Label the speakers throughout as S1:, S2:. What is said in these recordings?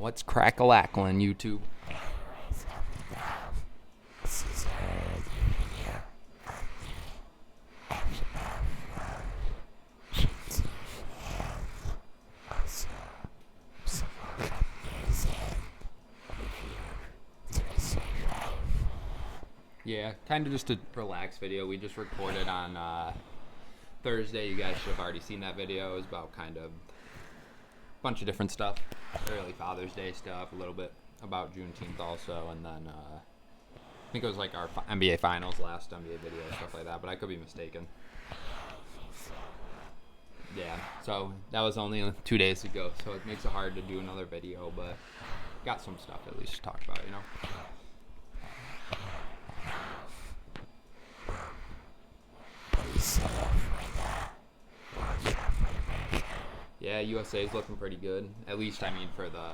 S1: What's crack-a-lackling, YouTube? Yeah, kind of just a relaxed video. We just recorded on Thursday. You guys should have already seen that video. It was about kind of a bunch of different stuff. Early Father's Day stuff, a little bit about Juneteenth also, and then I think it was like our NBA Finals, last NBA video, stuff like that, but I could be mistaken. Yeah, so that was only 2 days ago, so it makes it hard to do another video, but got some stuff at least to talk about, you know? Yeah, USA's looking pretty good. At least, I mean, for the,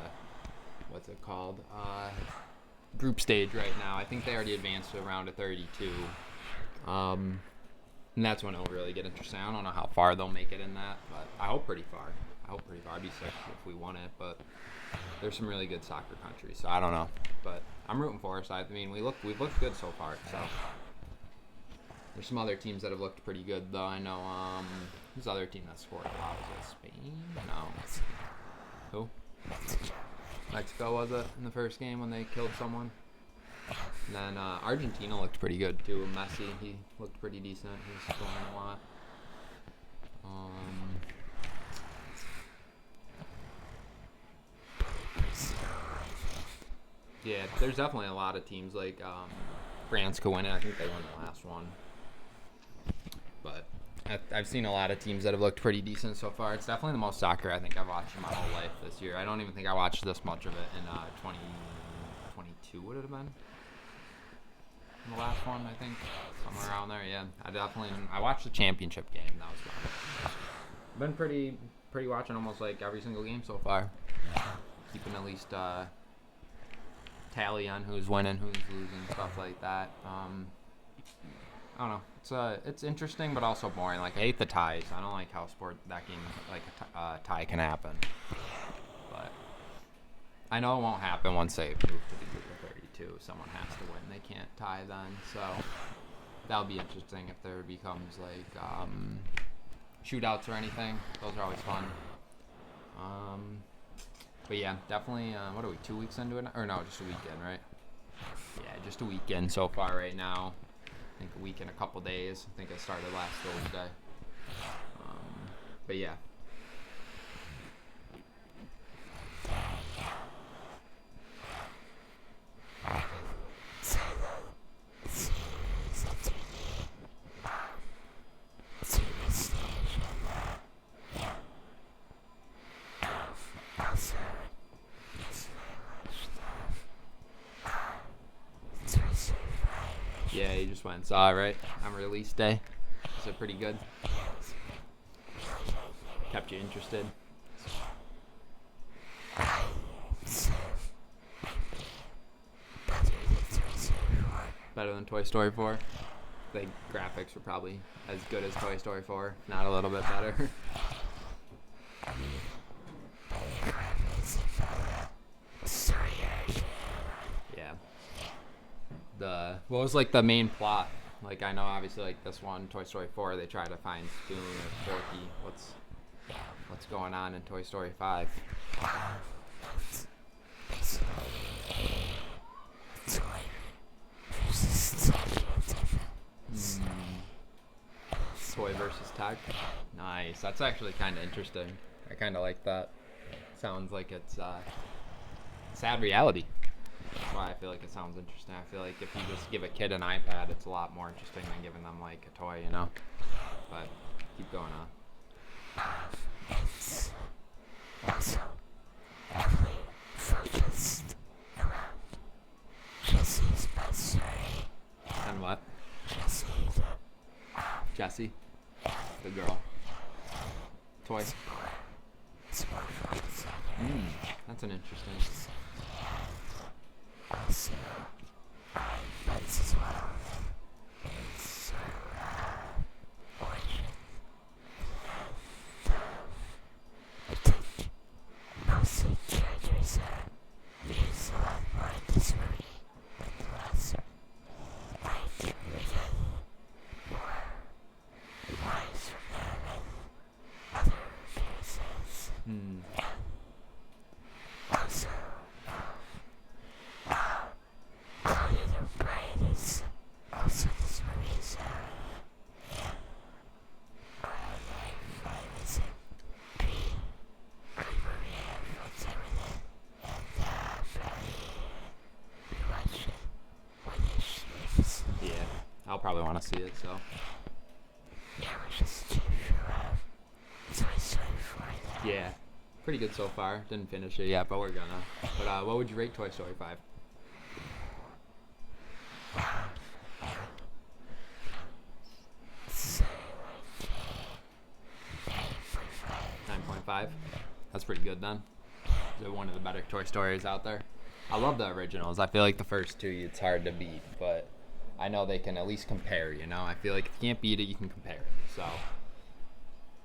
S1: what's it called? Group stage right now. I think they already advanced to a round of 32. And that's when it'll really get interesting. I don't know how far they'll make it in that, but I hope pretty far. I'd be sick if we won it, but there's some really good soccer countries, so I don't know. But I'm rooting for us. I mean, we've looked good so far, so. There's some other teams that have looked pretty good, though. I know, who's the other team that scored a lot? Was it Spain? No. Who? Mexico, was it, in the first game when they killed someone? And then Argentina looked pretty good, too. Messi, he looked pretty decent. He was scoring a lot. Yeah, there's definitely a lot of teams, like France could win it. I think they won the last one. But I've seen a lot of teams that have looked pretty decent so far. It's definitely the most soccer I think I've watched in my whole life this year. I don't even think I watched this much of it in 2022, would it have been? In the last one, I think. Somewhere around there, yeah. I watched the championship game. That was fun. I've been pretty watching almost like every single game so far. Keeping at least tally on who's winning, who's losing, stuff like that. I don't know. It's interesting, but also boring. Like, I hate the ties. I don't like how that game, like, a tie can happen. But I know it won't happen once they move to the group of 32. Someone has to win. They can't tie then. So that'll be interesting if there becomes, like, shootouts or anything. Those are always fun. But yeah, definitely, what are we, 2 weeks into it? Or no, just a weekend, right? Yeah, just a weekend so far right now. I think a week and a couple days. I think I started last Thursday. But yeah. Yeah, you just went and saw it, right? On release day. Is it pretty good? Kept you interested? Better than Toy Story 4? The graphics were probably as good as Toy Story 4, if not a little bit better. Yeah. What was like the main plot? Like, I know obviously like this one, Toy Story 4, they try to find Spoon or Forky. What's going on in Toy Story 5? Toy versus tech. Nice. That's actually kind of interesting. I kind of like that. Sounds like it's sad reality. That's why I feel like it sounds interesting. I feel like if you just give a kid an iPad, it's a lot more interesting than giving them like a toy, you know? But keep going on. It's also heavily focused around Jesse's best friend. And what? Jessie? The girl. Toy. That's an interesting. Also, that's as well. It's origin. I think most of the characters probably want to see it. So. Yeah, pretty good so far. Didn't finish it yet, but we're gonna. But what would you rate Toy Story 5? 9.5. That's pretty good then. They're one of the better Toy Stories out there. I love the originals. I feel like the first two it's hard to beat, but I know they can at least compare. I feel like if you can't beat it, you can compare it. So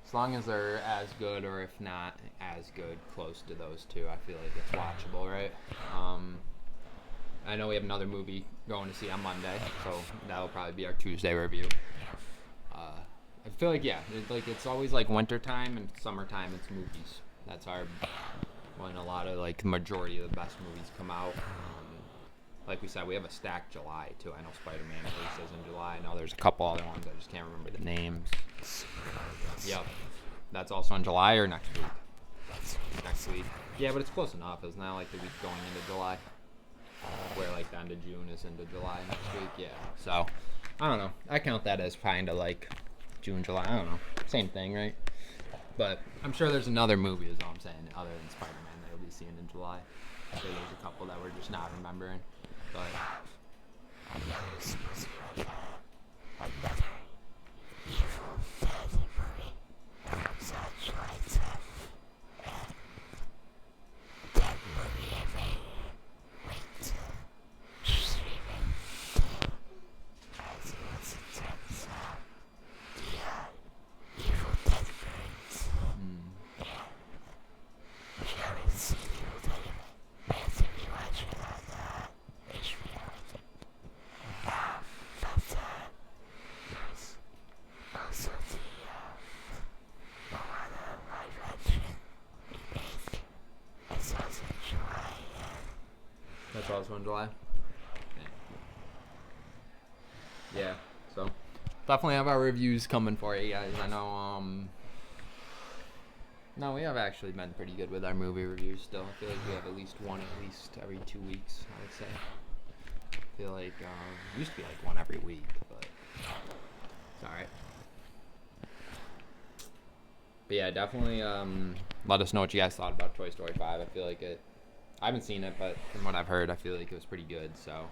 S1: as long as they're as good, or if not as good, close to those two, I feel like it's watchable, right? I know we have another movie going to see on Monday, so that'll probably be our Tuesday review. I feel like it's always like wintertime and summertime. It's movies. That's when a lot of majority of the best movies come out. Like we said, we have a stacked July too. I know Spider-Man releases in July. I know there's a couple other ones. I just can't remember the names. Yep, that's also in July or next week. Next week. Yeah, but it's close enough. It's not like the week going into July, where the end of June is into July next week. Yeah. So I don't know. I count that as kind of like June, July. I don't know. Same thing, right? But I'm sure there's another movie, is all I'm saying, other than Spider-Man that you'll be seeing in July. I'm sure there's a couple that we're just not remembering. But that's also in July. Yeah. So definitely have our reviews coming for you guys. I know. No, we have actually been pretty good with our movie reviews still. I feel like we have at least one every 2 weeks, I would say. I feel like it used to be one every week, but it's alright. But yeah, definitely let us know what you guys thought about Toy Story 5. I feel like I haven't seen it, but from what I've heard, I feel like it was pretty good, so.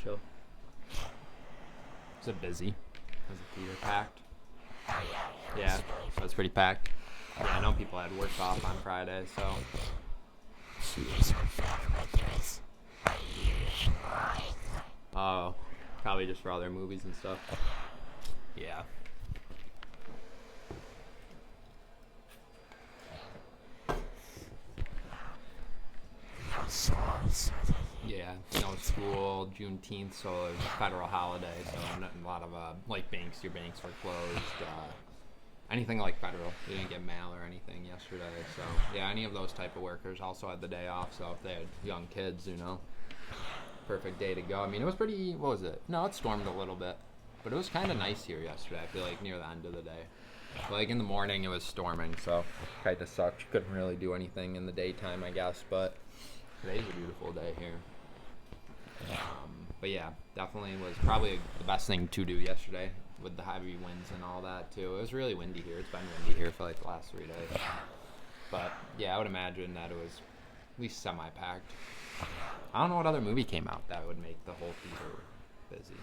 S1: Chill. Is it busy? Theater packed. Yeah, so it's pretty packed. Yeah, I know people had work off on Friday, so. Oh, probably just for all their movies and stuff. Yeah. Yeah, no school, Juneteenth, so it was a federal holiday, so a lot of, your banks were closed, anything like federal. We didn't get mail or anything yesterday, so, yeah, any of those type of workers also had the day off, so if they had young kids, perfect day to go. I mean, it was pretty, what was it? No, it stormed a little bit, but it was kind of nice here yesterday, I feel like, near the end of the day. But, in the morning it was storming, so kind of sucked. Couldn't really do anything in the daytime, I guess, but today's a beautiful day here. But yeah, definitely was probably the best thing to do yesterday with the heavy winds and all that too. It was really windy here. It's been windy here for the last 3 days. But yeah, I would imagine that it was at least semi-packed. I don't know what other movie came out that would make the whole theater busy.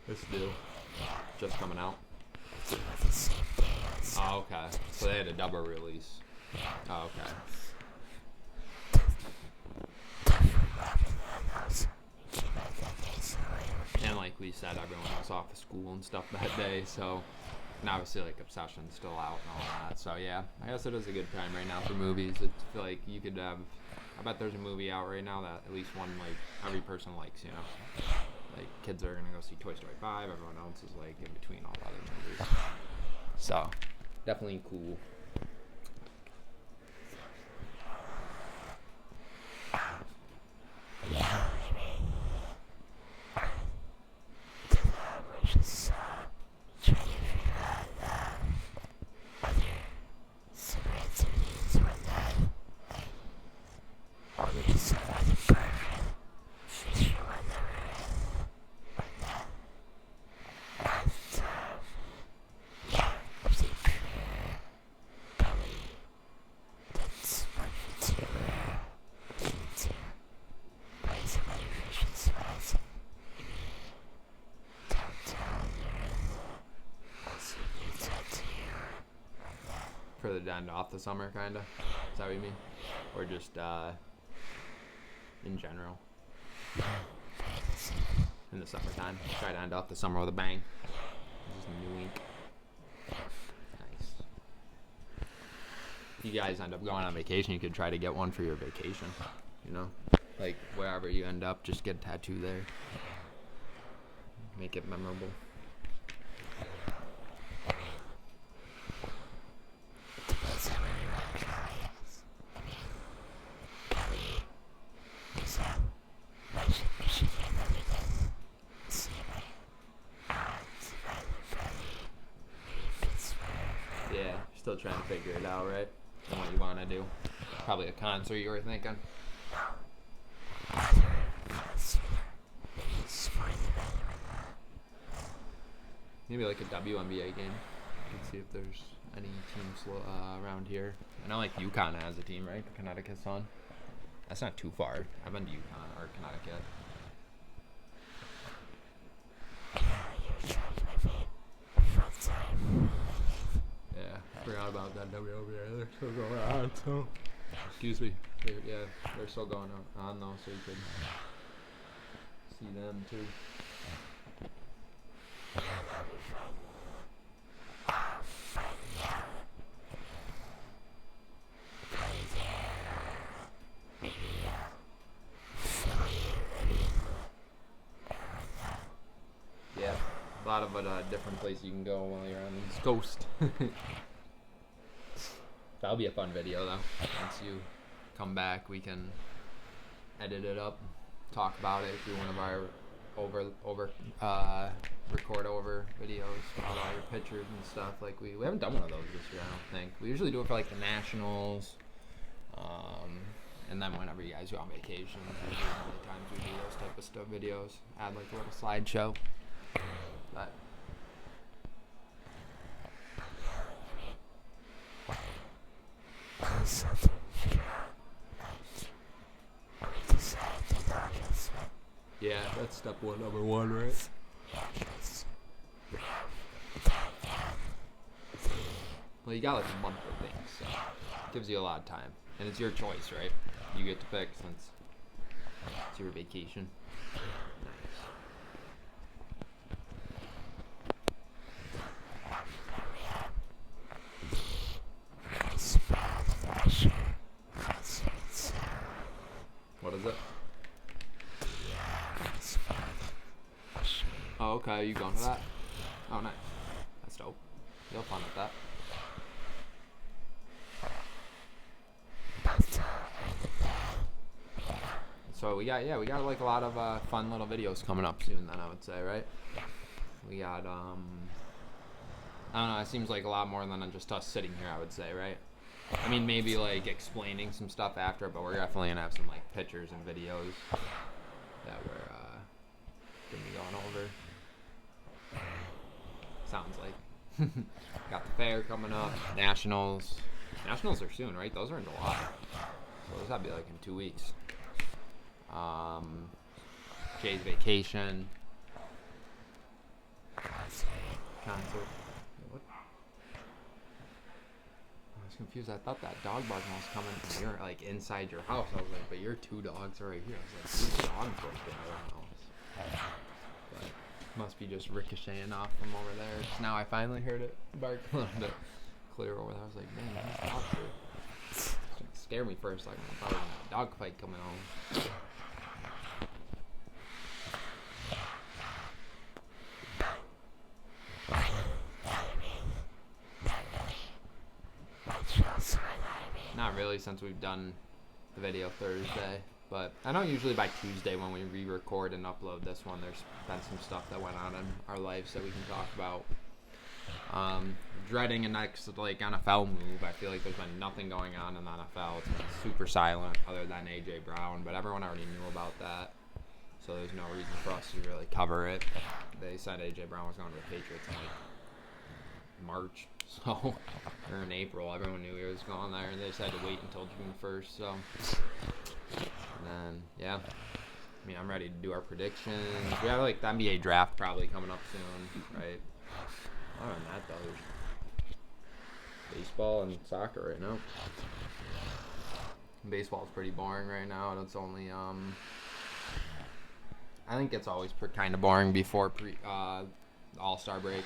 S1: This deal just coming out. Oh, okay. So they had a double release. Oh, okay. And like we said, everyone was off of school and stuff that day, so, and obviously Obsession's still out and all that, so yeah, I guess it is a good time right now for movies. I feel like you could have, I bet there's a movie out right now that at least one, every person likes, kids are gonna go see Toy Story 5, everyone else is in between all the other movies. So, definitely cool. For the end off the summer, kind of? Is that what you mean? Or just, in general? In the summertime. Try to end off the summer with a bang. Use the new ink. Nice. If you guys end up going on vacation, you could try to get one for your vacation. Wherever you end up, just get a tattoo there. Make it memorable. Yeah, still trying to figure it out, right? And what you want to do. Probably a concert you were thinking. Maybe a WNBA game. Let's see if there's any teams around here. I know UConn has a team, right? The Connecticut Sun. That's not too far. I've been to UConn or Connecticut. Yeah, forgot about that WNBA. They're still going on, so. Excuse me. They're still going on though, so you could see them too. Yeah, a lot of different places you can go while you're on the East Coast. That'll be a fun video though. Once you come back, we can edit it up, talk about it, do one of our record over videos about all your pictures and stuff. We haven't done one of those this year, I don't think. We usually do it for the Nationals, and then whenever you guys go on vacation, usually the times we do those type of stuff videos, add a little slideshow. But Yeah, that's step one, number one, right? Well, you got like a month of things, so it gives you a lot of time. And it's your choice, right? You get to pick since it's your vacation. What is it? Oh, okay. You going to that? Oh, nice. That's dope. You'll have fun with that. So we got like a lot of fun little videos coming up soon. Then I would say, right? We got I don't know. It seems like a lot more than just us sitting here. I would say, right? I mean, maybe like explaining some stuff after, but we're definitely gonna have some like pictures and videos that we're gonna be going over. Sounds like. Got the fair coming up. Nationals. Nationals are soon, right? Those are in July. So those gotta be like in 2 weeks. Jay's vacation. Concert. What? I was confused. I thought that dog barking was coming from your, like, inside your house. I was like, but your 2 dogs are right here. I was like, 2 dogs right there in our house. But must be just ricocheting off from over there. Just now I finally heard it bark a little bit clear over there. I was like, man, these dogs are... It scared me for a second. I thought it was a dog fight coming home. Not really, since we've done the video Thursday, but I know usually by Tuesday when we re-record and upload this one, there's been some stuff that went on in our lives that we can talk about. Dreading a next like NFL move. I feel like there's been nothing going on in the NFL. It's been super silent other than AJ Brown, but everyone already knew about that, so there's no reason for us to really cover it. They said AJ Brown was going to the Patriots in like March. So, or in April, everyone knew he was going there, and they decided to wait until June 1st, so, and then, yeah, I mean, I'm ready to do our predictions. We have, like, the NBA draft probably coming up soon, right? Other than that, though, there's baseball and soccer right now. Baseball's pretty boring right now, and it's only, I think it's always kind of boring before All-Star break.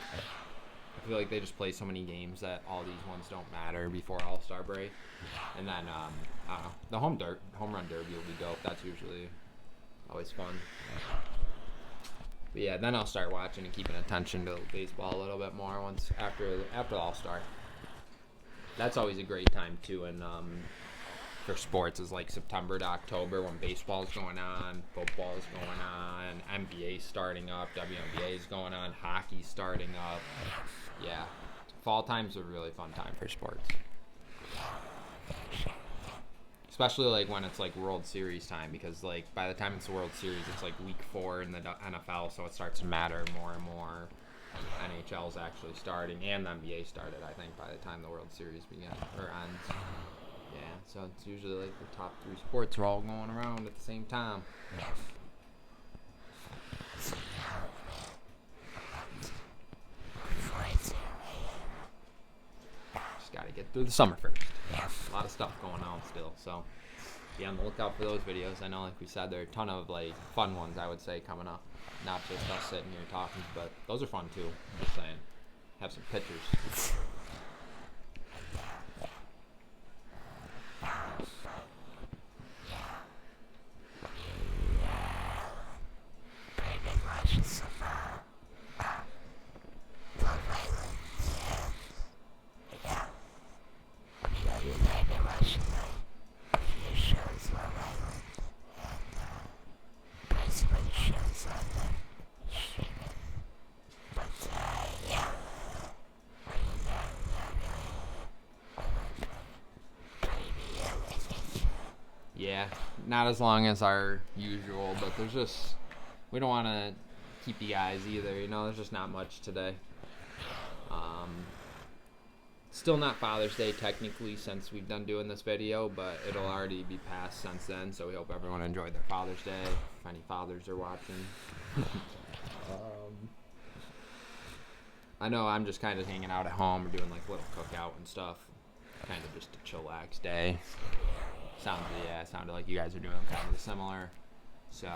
S1: I feel like they just play so many games that all these ones don't matter before All-Star break. And then, I don't know, the home run derby will be dope. That's usually always fun. But yeah, then I'll start watching and keeping attention to baseball a little bit more once after All-Star. That's always a great time too, and for sports is like September to October when baseball's going on, football's going on, NBA's starting up, WNBA's going on, hockey's starting up. Yeah, fall time's a really fun time for sports. Especially like when it's like World Series time, because like by the time it's the World Series, it's like week 4 in the NFL, so it starts to matter more and more. NHL's actually starting, and the NBA started, I think, by the time the World Series begins or ends. Yeah, so it's usually like the top 3 sports are all going around at the same time. Just gotta get through the summer first. A lot of stuff going on still, so be on the lookout for those videos. I know, like we said, there are a ton of like fun ones, I would say, coming up. Not just us sitting here talking, but those are fun too. I'm just saying. Have some pictures. Yeah, not as long as our usual, but there's just, we don't want to keep you guys either, you know, there's just not much today. Still not Father's Day technically since we've done doing this video, but it'll already be passed since then, so we hope everyone enjoyed their Father's Day, if any fathers are watching. I know I'm just kind of hanging out at home or doing like a little cookout and stuff. Kind of just a chillax day. Sounded like you guys are doing kind of similar. So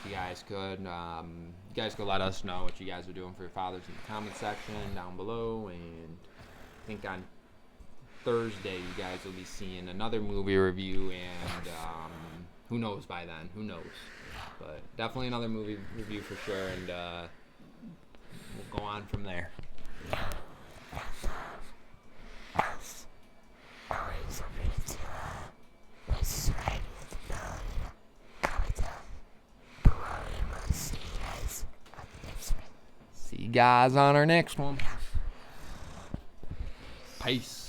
S1: you guys could let us know what you guys are doing for your fathers in the comment section down below, and I think on Thursday you guys will be seeing another movie review, and who knows by then, who knows, but definitely another movie review for sure, and we'll go on from there. See you guys on our next one. Peace.